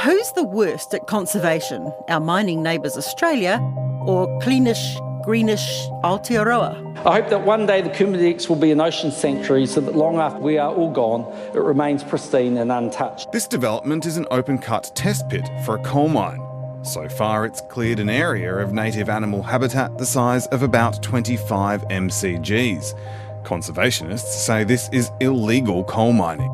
who's the worst at conservation? Our mining neighbours Australia or cleanish, greenish Aotearoa? I hope that one day the Kumedix will be an ocean sanctuary so that long after we are all gone, it remains pristine and untouched. This development is an open-cut test pit for a coal mine. So far, it's cleared an area of native animal habitat the size of about 25 mcgs. Conservationists say this is illegal coal mining.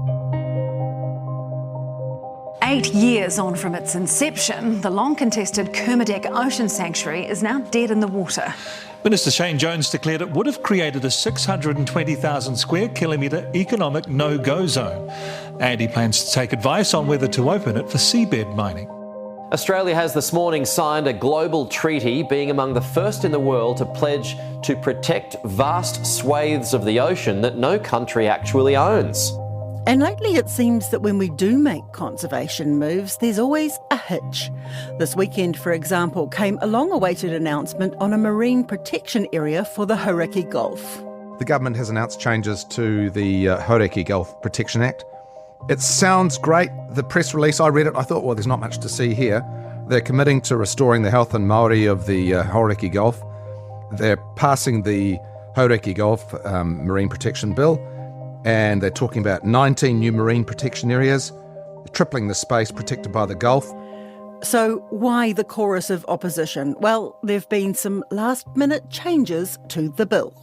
8 years on from its inception, the long-contested Kermadec Ocean Sanctuary is now dead in the water. Minister Shane Jones declared it would have created a 620,000 square kilometre economic no-go zone, and he plans to take advice on whether to open it for seabed mining. Australia has this morning signed a global treaty, being among the first in the world to pledge to protect vast swathes of the ocean that no country actually owns. And lately it seems that when we do make conservation moves, there's always a hitch. This weekend, for example, came a long-awaited announcement on a marine protection area for the Hauraki Gulf. The government has announced changes to the Hauraki Gulf Protection Act. It sounds great. The press release, I read it, I thought, well, there's not much to see here. They're committing to restoring the health and Māori of the Hauraki Gulf. They're passing the Hauraki Gulf Marine Protection Bill, and they're talking about 19 new marine protection areas, tripling the space protected by the Gulf. So why the chorus of opposition? Well, there have been some last-minute changes to the bill.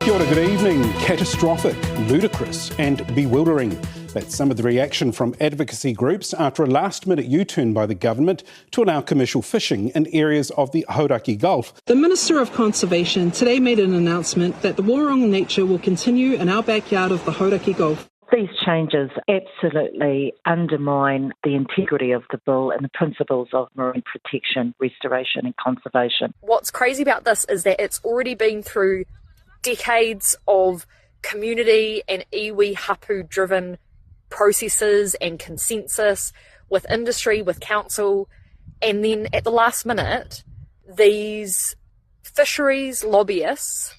Kia ora, good evening. Catastrophic, ludicrous and bewildering. That's some of the reaction from advocacy groups after a last-minute U-turn by the government to allow commercial fishing in areas of the Hauraki Gulf. The Minister of Conservation today made an announcement that the Wāronga nature will continue in our backyard of the Hauraki Gulf. These changes absolutely undermine the integrity of the bill and the principles of marine protection, restoration and conservation. What's crazy about this is that it's already been through decades of community and iwi hapu driven processes and consensus with industry, with council, and then at the last minute these fisheries lobbyists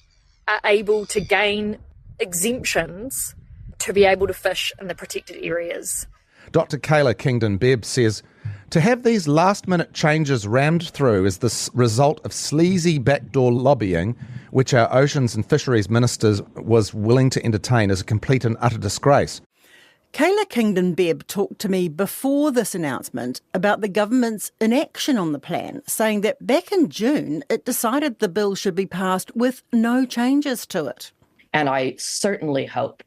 are able to gain exemptions to be able to fish in the protected areas. Dr. Kayla Kingdon-Bebb says to have these last-minute changes rammed through is the result of sleazy backdoor lobbying, which our Oceans and Fisheries Minister was willing to entertain as a complete and utter disgrace. Kayla Kingdon-Bebb talked to me before this announcement about the government's inaction on the plan, saying that back in June it decided the bill should be passed with no changes to it. And I certainly hope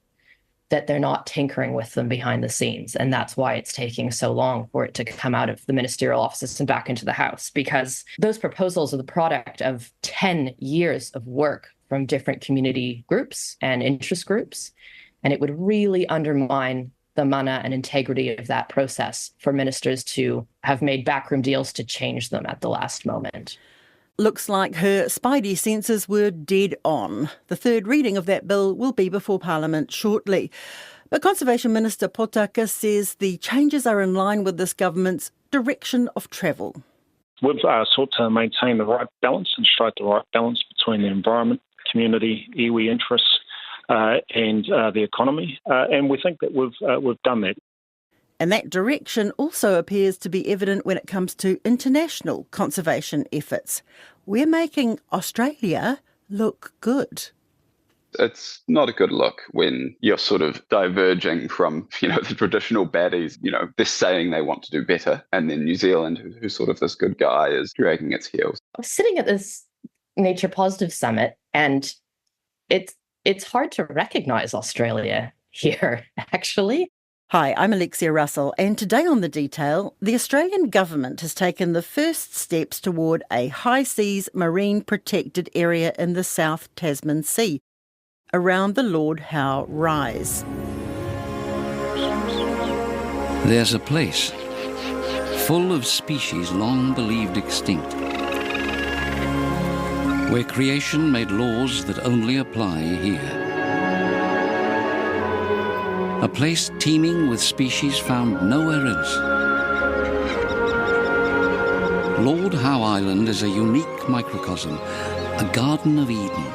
that they're not tinkering with them behind the scenes. And that's why it's taking so long for it to come out of the ministerial offices and back into the House, because those proposals are the product of 10 years of work from different community groups and interest groups. And it would really undermine the mana and integrity of that process for ministers to have made backroom deals to change them at the last moment. Looks like her spidey senses were dead on. The third reading of that bill will be before Parliament shortly. But Conservation Minister Potaka says the changes are in line with this government's direction of travel. We've sought to maintain the right balance and strike the right balance between the environment, community, iwi interests and the economy. And we think that we've done that. And that direction also appears to be evident when it comes to international conservation efforts. We're making Australia look good. It's not a good look when you're sort of diverging from, the traditional baddies, they're saying they want to do better. And then New Zealand, who's sort of this good guy, is dragging its heels. I was sitting at this Nature Positive Summit, and it's hard to recognise Australia here, actually. Hi, I'm Alexia Russell, and today on The Detail, the Australian government has taken the first steps toward a high seas marine protected area in the South Tasman Sea, around the Lord Howe Rise. There's a place full of species long believed extinct, where creation made laws that only apply here. A place teeming with species found nowhere else. Lord Howe Island is a unique microcosm, a Garden of Eden,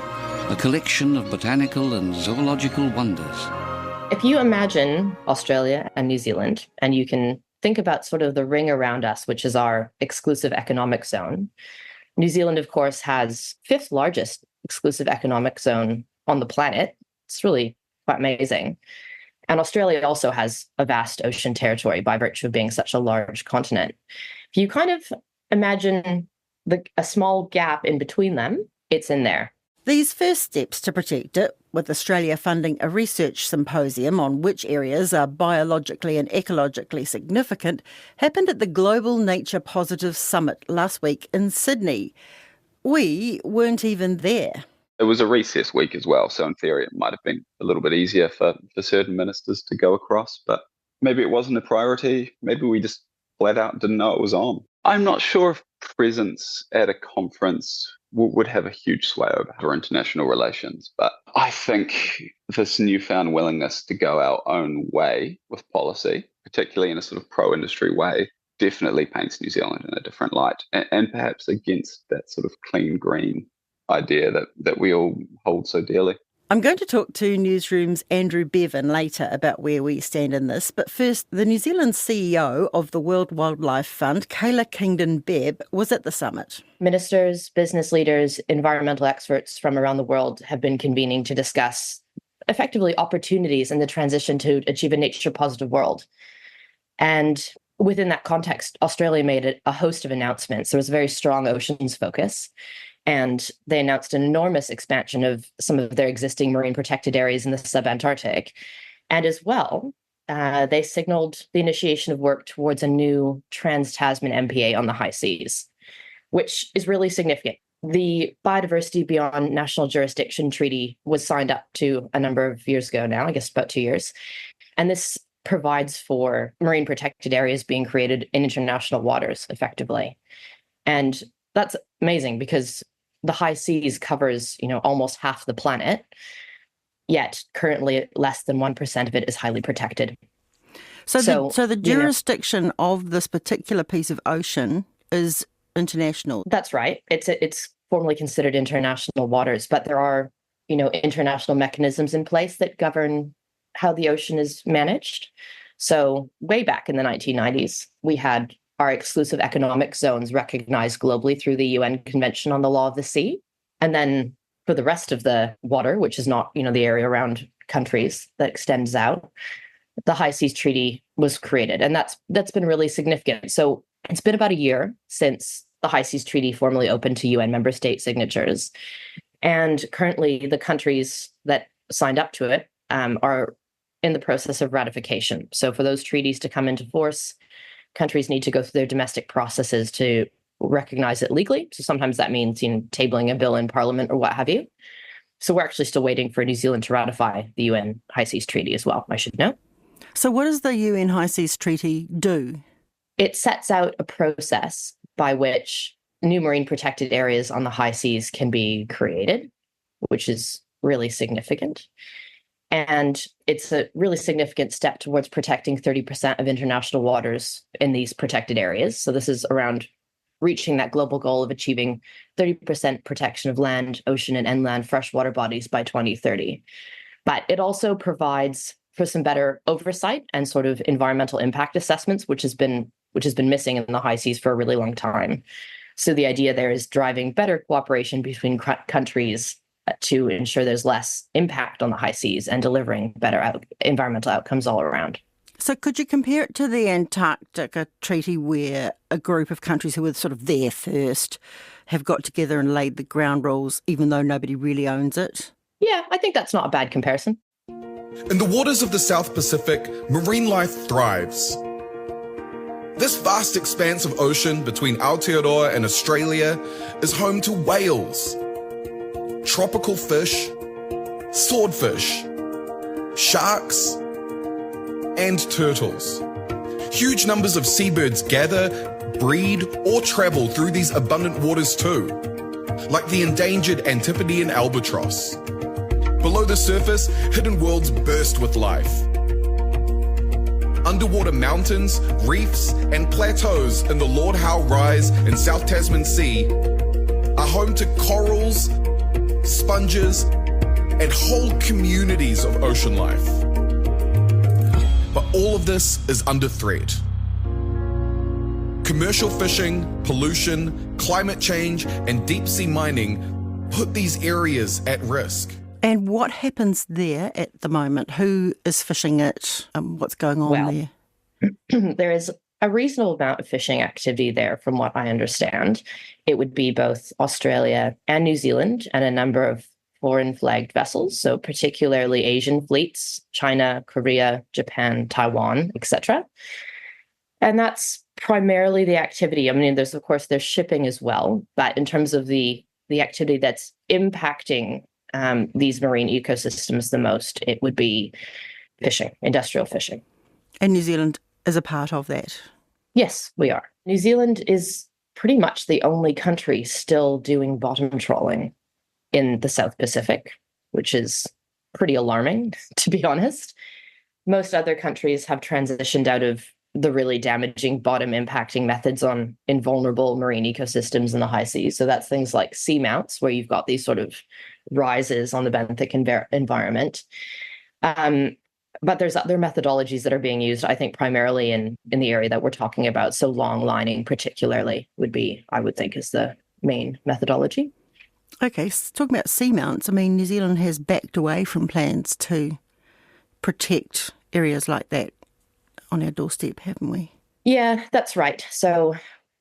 a collection of botanical and zoological wonders. If you imagine Australia and New Zealand, and you can think about sort of the ring around us, which is our exclusive economic zone, New Zealand, of course, has 5th largest exclusive economic zone on the planet. It's really quite amazing. And Australia also has a vast ocean territory by virtue of being such a large continent. If you kind of imagine a small gap in between them, it's in there. These first steps to protect it, with Australia funding a research symposium on which areas are biologically and ecologically significant, happened at the Global Nature Positive Summit last week in Sydney. We weren't even there. It was a recess week as well, so in theory it might have been a little bit easier for certain ministers to go across, but maybe it wasn't a priority. Maybe we just flat out didn't know it was on. I'm not sure if presence at a conference would have a huge sway over international relations, but I think this newfound willingness to go our own way with policy, particularly in a sort of pro-industry way, definitely paints New Zealand in a different light, and perhaps against that sort of clean green idea that we all hold so dearly. I'm going to talk to Newsroom's Andrew Bevan later about where we stand in this, but first, the New Zealand CEO of the World Wildlife Fund, Kayla Kingdon-Bebb, was at the summit. Ministers, business leaders, environmental experts from around the world have been convening to discuss effectively opportunities in the transition to achieve a nature-positive world. And within that context, Australia made a host of announcements. There was a very strong oceans focus. And they announced an enormous expansion of some of their existing marine protected areas in the sub-Antarctic. And as well, they signaled the initiation of work towards a new trans-Tasman MPA on the high seas, which is really significant. The Biodiversity Beyond National Jurisdiction Treaty was signed up to a number of years ago now, I guess about 2 years. And this provides for marine protected areas being created in international waters, effectively. And that's amazing because the high seas covers, almost half the planet, yet currently less than 1% of it is highly protected. So the jurisdiction of this particular piece of ocean is international. That's right. It's formally considered international waters, but there are, international mechanisms in place that govern how the ocean is managed. So way back in the 1990s, we had our exclusive economic zones recognized globally through the UN Convention on the Law of the Sea. And then for the rest of the water, which is not, the area around countries that extends out, the High Seas Treaty was created. And that's been really significant. So it's been about a year since the High Seas Treaty formally opened to UN member state signatures. And currently the countries that signed up to it are in the process of ratification. So for those treaties to come into force, countries need to go through their domestic processes to recognize it legally. So sometimes that means tabling a bill in Parliament or what have you. So we're actually still waiting for New Zealand to ratify the UN High Seas Treaty as well, I should know. So what does the UN High Seas Treaty do? It sets out a process by which new marine protected areas on the high seas can be created, which is really significant. And it's a really significant step towards protecting 30% of international waters in these protected areas. So this is around reaching that global goal of achieving 30% protection of land, ocean, and inland freshwater bodies by 2030. But it also provides for some better oversight and sort of environmental impact assessments, which has been missing in the high seas for a really long time. So the idea there is driving better cooperation between countries to ensure there's less impact on the high seas and delivering better environmental outcomes all around. So could you compare it to the Antarctica Treaty where a group of countries who were sort of there first have got together and laid the ground rules even though nobody really owns it? Yeah, I think that's not a bad comparison. In the waters of the South Pacific, marine life thrives. This vast expanse of ocean between Aotearoa and Australia is home to whales, tropical fish, swordfish, sharks, and turtles. Huge numbers of seabirds gather, breed, or travel through these abundant waters too, like the endangered Antipodean albatross. Below the surface, hidden worlds burst with life. Underwater mountains, reefs, and plateaus in the Lord Howe Rise in South Tasman Sea are home to corals, sponges, and whole communities of ocean life. But all of this is under threat. Commercial fishing, pollution, climate change, and deep sea mining put these areas at risk. And what happens there at the moment? Who is fishing it? What's going on there? There is a reasonable amount of fishing activity there, from what I understand. It would be both Australia and New Zealand and a number of foreign flagged vessels, so particularly Asian fleets, China, Korea, Japan, Taiwan, etc. And that's primarily the activity. I mean, there's shipping as well, but in terms of the activity that's impacting these marine ecosystems the most, it would be fishing, industrial fishing. And New Zealand is a part of that? Yes, we are. New Zealand is pretty much the only country still doing bottom trawling in the South Pacific, which is pretty alarming, to be honest. Most other countries have transitioned out of the really damaging bottom impacting methods in vulnerable marine ecosystems in the high seas. So that's things like seamounts, where you've got these sort of rises on the benthic environment. But there's other methodologies that are being used, I think, primarily in the area that we're talking about. So long lining particularly would be, I would think, is the main methodology. Okay, so talking about seamounts, I mean, New Zealand has backed away from plans to protect areas like that on our doorstep, haven't we? Yeah, that's right. So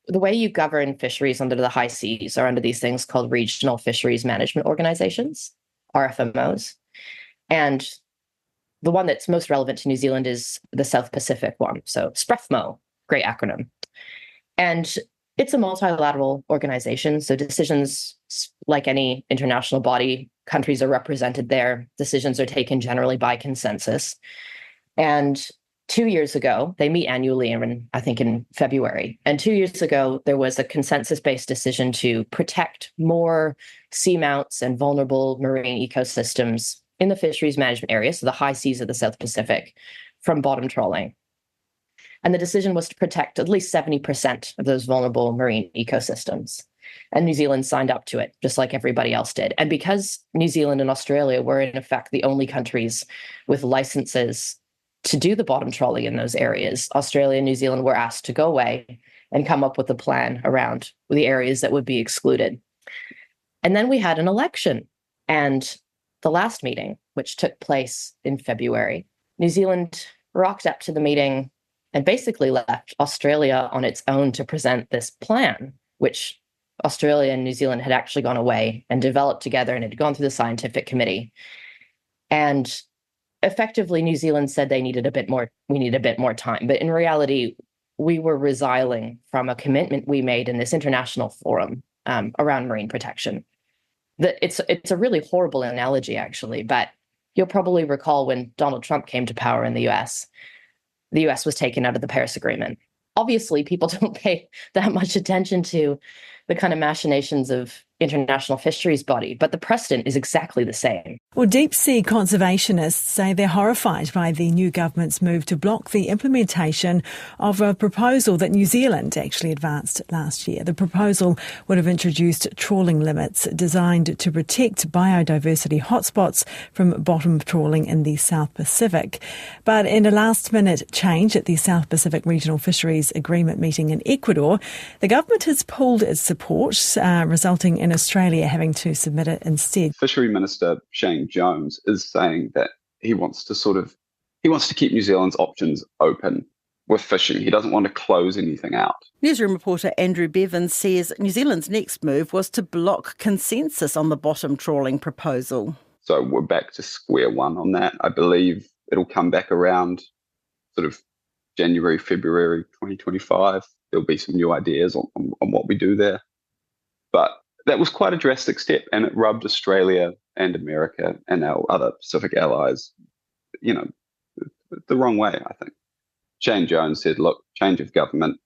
the way you govern fisheries under the high seas are under these things called regional fisheries management organizations, RFMOs. And the one that's most relevant to New Zealand is the South Pacific one. So SPREFMO, great acronym. And it's a multilateral organization. So decisions, like any international body, countries are represented there. Decisions are taken generally by consensus. And 2 years ago, they meet annually, I think in February. And 2 years ago, there was a consensus-based decision to protect more seamounts and vulnerable marine ecosystems in the fisheries management area, so the high seas of the South Pacific, from bottom trawling. And the decision was to protect at least 70% of those vulnerable marine ecosystems. And New Zealand signed up to it, just like everybody else did. And because New Zealand and Australia were, in effect, the only countries with licenses to do the bottom trawling in those areas, Australia and New Zealand were asked to go away and come up with a plan around the areas that would be excluded. And then we had an election. And the last meeting, which took place in February, New Zealand rocked up to the meeting and basically left Australia on its own to present this plan, which Australia and New Zealand had actually gone away and developed together and had gone through the scientific committee. And effectively, New Zealand said we needed a bit more time. But in reality, we were resiling from a commitment we made in this international forum around marine protection. It's a really horrible analogy, actually, but you'll probably recall when Donald Trump came to power in the US was taken out of the Paris Agreement. Obviously, people don't pay that much attention to the kind of machinations of international fisheries body, but the precedent is exactly the same. Well, deep sea conservationists say they're horrified by the new government's move to block the implementation of a proposal that New Zealand actually advanced last year. The proposal would have introduced trawling limits designed to protect biodiversity hotspots from bottom trawling in the South Pacific. But in a last-minute change at the South Pacific Regional Fisheries Agreement meeting in Ecuador, the government has pulled its support, resulting in Australia having to submit it instead. Fishery Minister Shane Jones is saying that he wants to keep New Zealand's options open with fishing. He doesn't want to close anything out. Newsroom reporter Andrew Bevan says New Zealand's next move was to block consensus on the bottom trawling proposal. So we're back to square one on that. I believe it'll come back around sort of January, February 2025. There'll be some new ideas on what we do there. But that was quite a drastic step, and it rubbed Australia and America and our other Pacific allies, the wrong way, I think. Shane Jones said, look, change of government,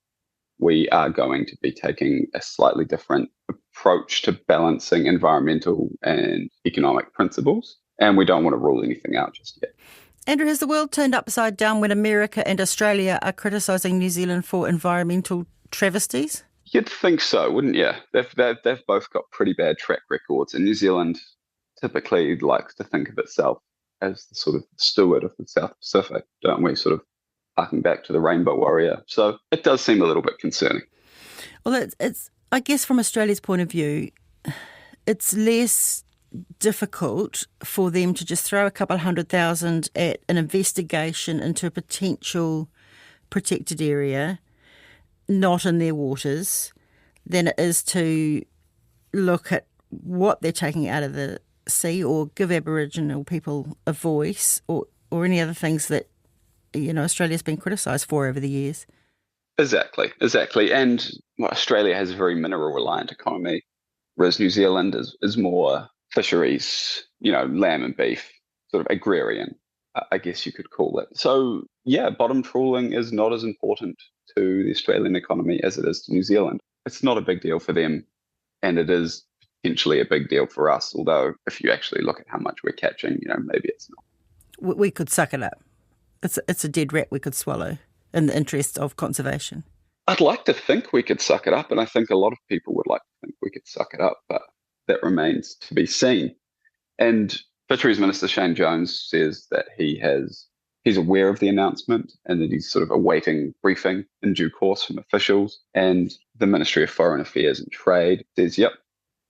we are going to be taking a slightly different approach to balancing environmental and economic principles, and we don't want to rule anything out just yet. Andrew, has the world turned upside down when America and Australia are criticising New Zealand for environmental travesties? You'd think so, wouldn't you? They've both got pretty bad track records, and New Zealand typically likes to think of itself as the sort of steward of the South Pacific, don't we? Sort of harking back to the Rainbow Warrior. So it does seem a little bit concerning. Well, it's I guess from Australia's point of view, it's less difficult for them to just throw a couple of $100,000 at an investigation into a potential protected area, not in their waters, than it is to look at what they're taking out of the sea or give Aboriginal people a voice or any other things that, Australia's been criticised for over the years. Exactly. And Australia has a very mineral-reliant economy, whereas New Zealand is more fisheries, lamb and beef, sort of agrarian, I guess you could call it. So, yeah, bottom trawling is not as important to the Australian economy as it is to New Zealand. It's not a big deal for them, and it is potentially a big deal for us, although if you actually look at how much we're catching, maybe it's not. We could suck it up. It's a dead rat we could swallow in the interest of conservation. I'd like to think we could suck it up, and I think a lot of people would like to think we could suck it up, but that remains to be seen. And Fisheries Minister Shane Jones says that he's aware of the announcement and that he's sort of awaiting briefing in due course from officials. And the Ministry of Foreign Affairs and Trade says, yep,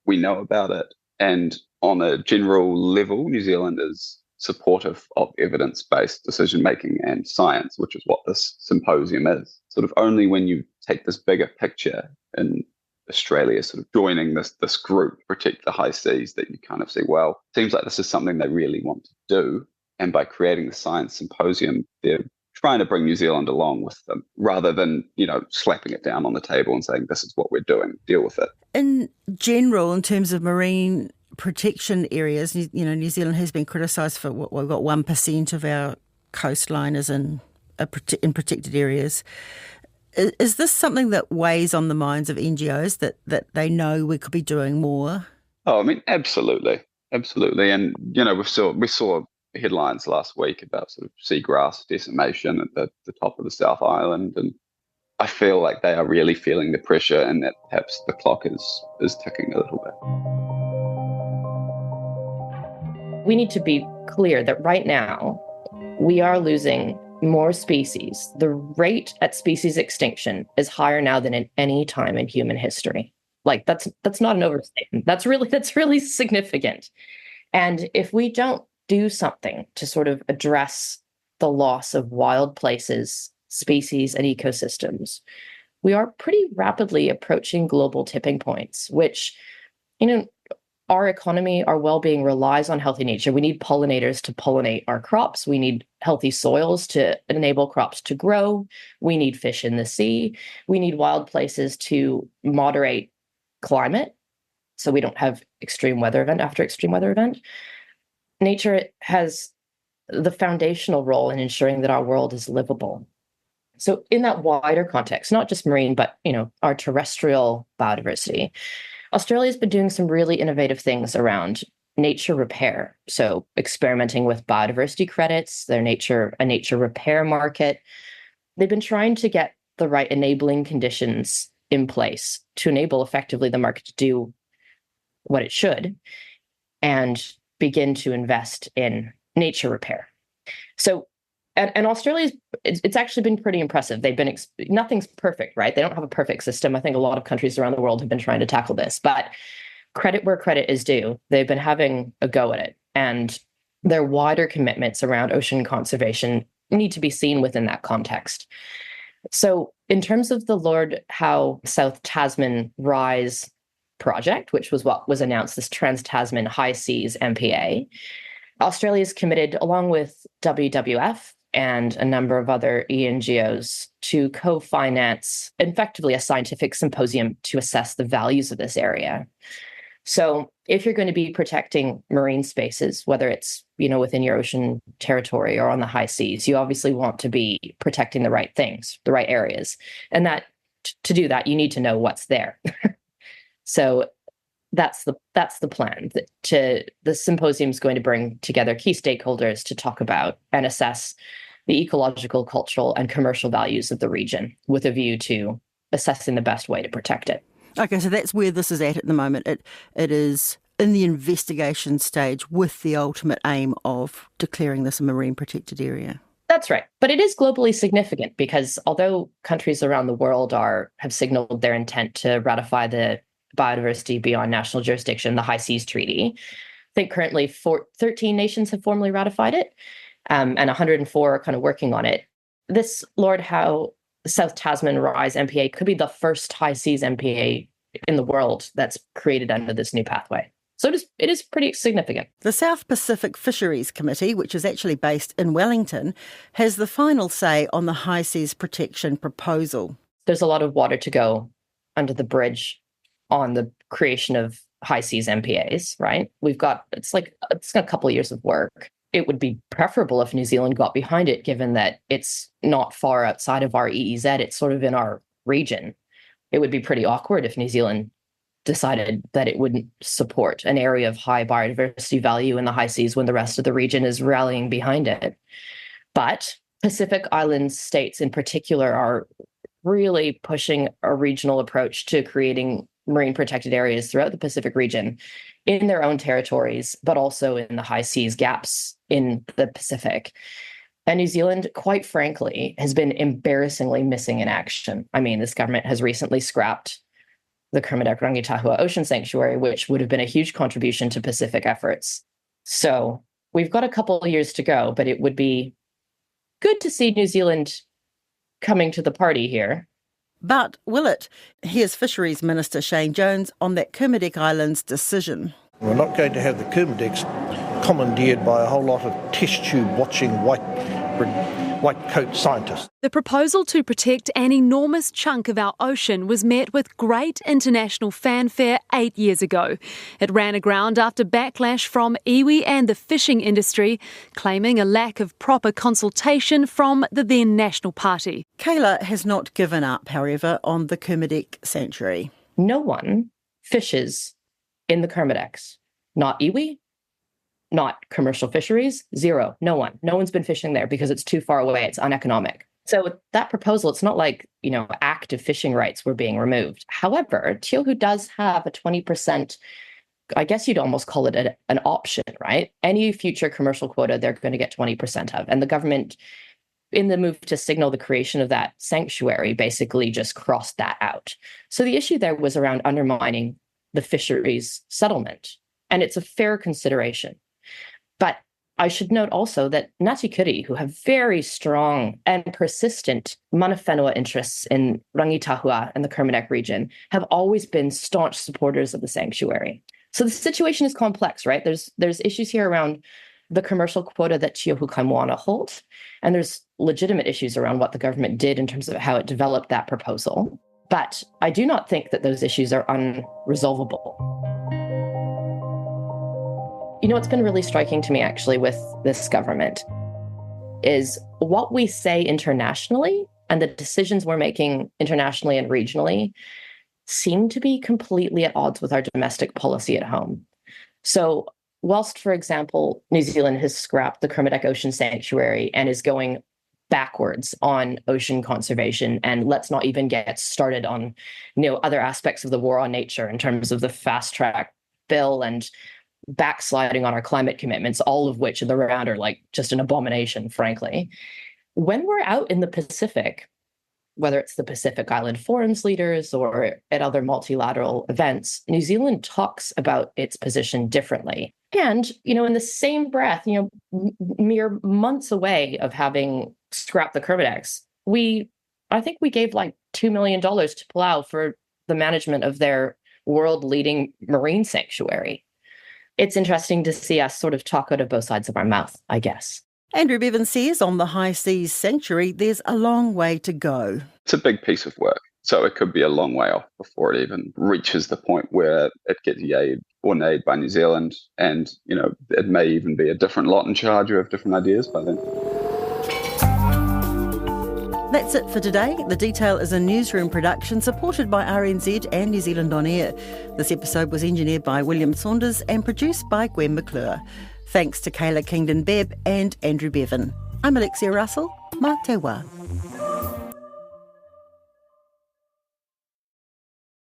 we know about it. And on a general level, New Zealand is supportive of evidence-based decision-making and science, which is what this symposium is. Sort of only when you take this bigger picture in Australia sort of joining this group, Protect the High Seas, that you kind of say, well, seems like this is something they really want to do. And by creating the science symposium, they're trying to bring New Zealand along with them rather than, slapping it down on the table and saying, this is what we're doing, deal with it. In general, in terms of marine protection areas, New Zealand has been criticised for what we've got 1% of our coastline is in protected areas. Is this something that weighs on the minds of NGOs that they know we could be doing more? Oh, I mean, absolutely. And we saw headlines last week about sort of seagrass decimation at the top of the South Island, and I feel like they are really feeling the pressure, and that perhaps the clock is ticking a little bit. We need to be clear that right now we are losing more species. The rate at species extinction is higher now than at any time in human history. Like that's not an overstatement. That's really significant. And if we don't do something to sort of address the loss of wild places, species, and ecosystems, we are pretty rapidly approaching global tipping points, which, our economy, our well-being relies on healthy nature. We need pollinators to pollinate our crops. We need healthy soils to enable crops to grow. We need fish in the sea. We need wild places to moderate climate so we don't have extreme weather event after extreme weather event. Nature has the foundational role in ensuring that our world is livable. So in that wider context, not just marine, but our terrestrial biodiversity, Australia's been doing some really innovative things around nature repair. So experimenting with biodiversity credits, a nature repair market. They've been trying to get the right enabling conditions in place to enable effectively the market to do what it should and begin to invest in nature repair. So, and Australia's, it's actually been pretty impressive. They've been, nothing's perfect, right? They don't have a perfect system. I think a lot of countries around the world have been trying to tackle this, but credit where credit is due. They've been having a go at it. And their wider commitments around ocean conservation need to be seen within that context. So in terms of the Lord Howe South Tasman Rise project, which was what was announced, this Trans-Tasman High Seas MPA, Australia is committed, along with WWF and a number of other ENGOs, to co-finance effectively a scientific symposium to assess the values of this area. So if you're going to be protecting marine spaces, whether it's within your ocean territory or on the high seas, you obviously want to be protecting the right things, the right areas. And that to do that, you need to know what's there. So that's the plan. The symposium is going to bring together key stakeholders to talk about and assess the ecological, cultural, and commercial values of the region with a view to assessing the best way to protect it. Okay, so that's where this is at the moment. It is in the investigation stage with the ultimate aim of declaring this a marine protected area. That's right. But it is globally significant because although countries around the world have signaled their intent to ratify the Biodiversity Beyond National Jurisdiction, the High Seas Treaty, I think currently 13 nations have formally ratified it, and 104 are kind of working on it. This Lord Howe South Tasman Rise MPA could be the first high seas MPA in the world that's created under this new pathway. So it is pretty significant. The South Pacific Fisheries Committee, which is actually based in Wellington, has the final say on the high seas protection proposal. There's a lot of water to go under the bridge on the creation of high seas MPAs, right? It's a couple of years of work. It would be preferable if New Zealand got behind it, given that it's not far outside of our EEZ. It's sort of in our region. It would be pretty awkward if New Zealand decided that it wouldn't support an area of high biodiversity value in the high seas when the rest of the region is rallying behind it. But Pacific Island states in particular are really pushing a regional approach to creating marine protected areas throughout the Pacific region in their own territories, but also in the high seas gaps in the Pacific. And New Zealand, quite frankly, has been embarrassingly missing in action. I mean, this government has recently scrapped the Kermadec Rangitahua Ocean Sanctuary, which would have been a huge contribution to Pacific efforts. So we've got a couple of years to go, but it would be good to see New Zealand coming to the party here. But will it? Here's Fisheries Minister Shane Jones on that Kermadec Islands decision. We're not going to have the Kermadecs commandeered by a whole lot of test tube watching white coat scientists. The proposal to protect an enormous chunk of our ocean was met with great international fanfare 8 years ago. It ran aground after backlash from iwi and the fishing industry, claiming a lack of proper consultation from the then National Party. Kayla has not given up, however, on the Kermadec sanctuary. No one fishes in the Kermadecs. Not iwi, not commercial fisheries, zero, no one. No one's been fishing there because it's too far away, it's uneconomic. So with that proposal, it's not like, active fishing rights were being removed. However, Teohu does have a 20%, I guess you'd almost call it an option, right? Any future commercial quota, they're going to get 20% of. And the government, in the move to signal the creation of that sanctuary, basically just crossed that out. So the issue there was around undermining the fisheries settlement. And it's a fair consideration. But I should note also that Ngāti Kuri, who have very strong and persistent mana whenua interests in Rangitahua and the Kermadec region, have always been staunch supporters of the sanctuary. So the situation is complex, right? There's issues here around the commercial quota that Teohu Kaimoana hold, and there's legitimate issues around what the government did in terms of how it developed that proposal. But I do not think that those issues are unresolvable. What's been really striking to me, actually, with this government is what we say internationally and the decisions we're making internationally and regionally seem to be completely at odds with our domestic policy at home. So whilst, for example, New Zealand has scrapped the Kermadec Ocean Sanctuary and is going backwards on ocean conservation, and let's not even get started on other aspects of the war on nature in terms of the fast track bill and backsliding on our climate commitments, all of which in the round are like just an abomination, frankly. When we're out in the Pacific, whether it's the Pacific Island Forum's leaders or at other multilateral events, New Zealand talks about its position differently. And, in the same breath, mere months away of having scrapped the Kermadecs, I think we gave like $2 million to Palau for the management of their world-leading marine sanctuary. It's interesting to see us sort of talk out of both sides of our mouth, I guess. Andrew Bevan says on the High Seas Sanctuary, there's a long way to go. It's a big piece of work, so it could be a long way off before it even reaches the point where it gets yayed or nayed by New Zealand. And, it may even be a different lot in charge who have different ideas by then. That's it for today. The Detail is a newsroom production supported by RNZ and New Zealand On Air. This episode was engineered by William Saunders and produced by Gwen McClure. Thanks to Kayla Kingdon-Bebb and Andrew Bevan. I'm Alexia Russell. Mā te wā.